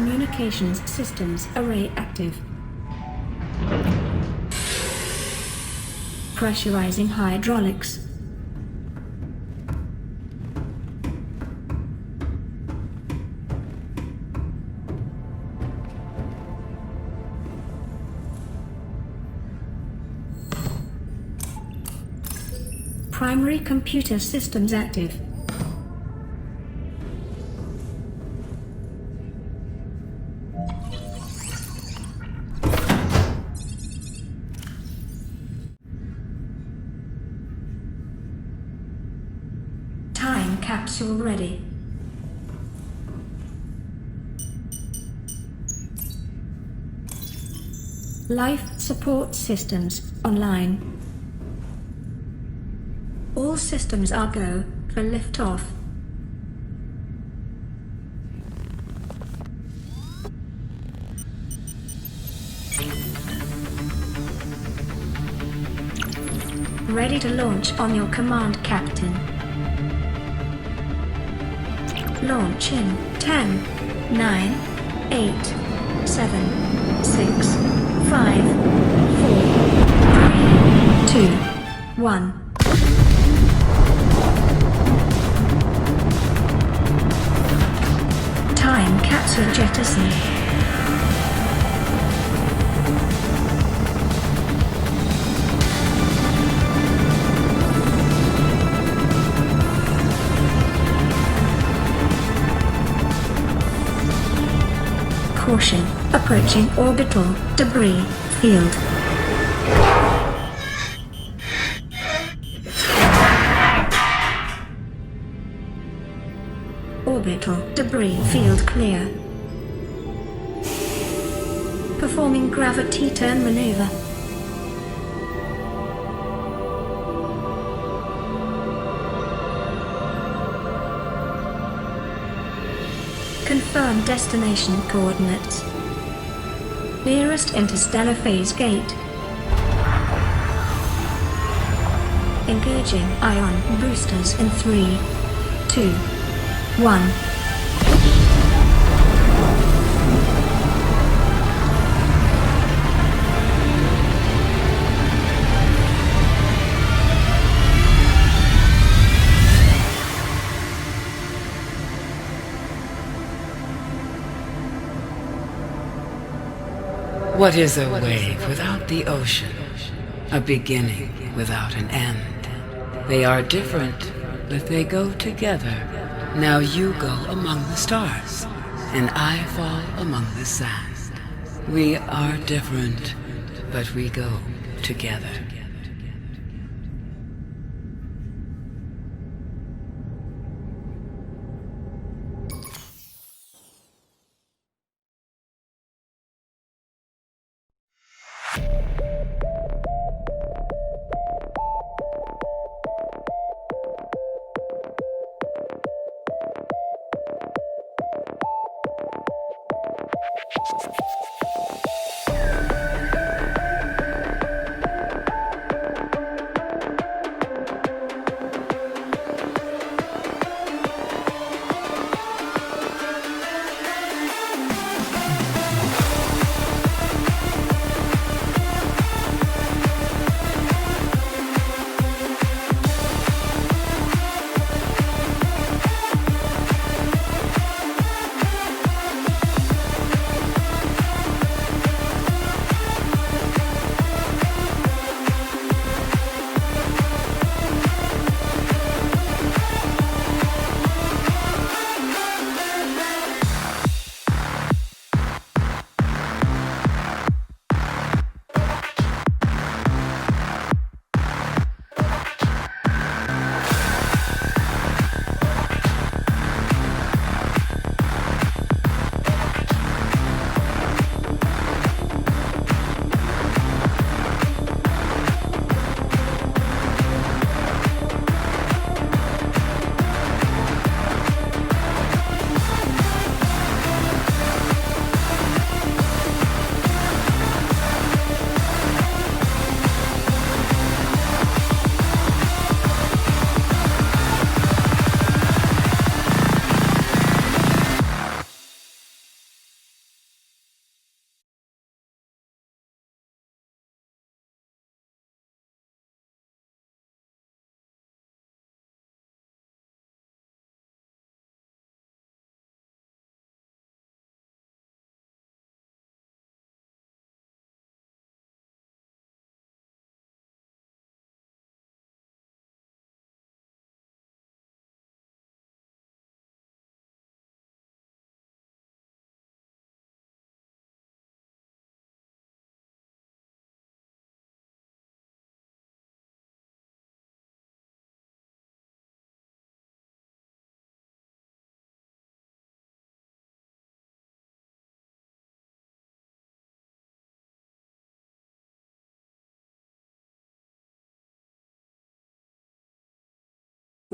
communications systems array active. Pressurizing hydraulics. Primary computer systems active. Time capsule ready. Life support systems online. All systems are go for liftoff. Ready to launch on your command, Captain. Launch in 10, 9, 8, 7, 6, 5, 4, 3, 2, 1. Time capsule jettison. Caution, approaching orbital debris field. Orbital debris field clear. Performing gravity turn maneuver. Confirm destination coordinates. Nearest interstellar phase gate. Engaging ion boosters in 3, 2, 1. What is a wave without the ocean? A beginning without an end. They are different, but they go together. Now you go among the stars, and I fall among the sand. We are different, but we go together.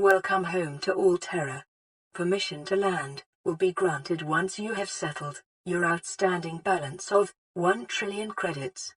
Welcome home to Alterra. Permission to land will be granted once you have settled your outstanding balance of 1 trillion credits.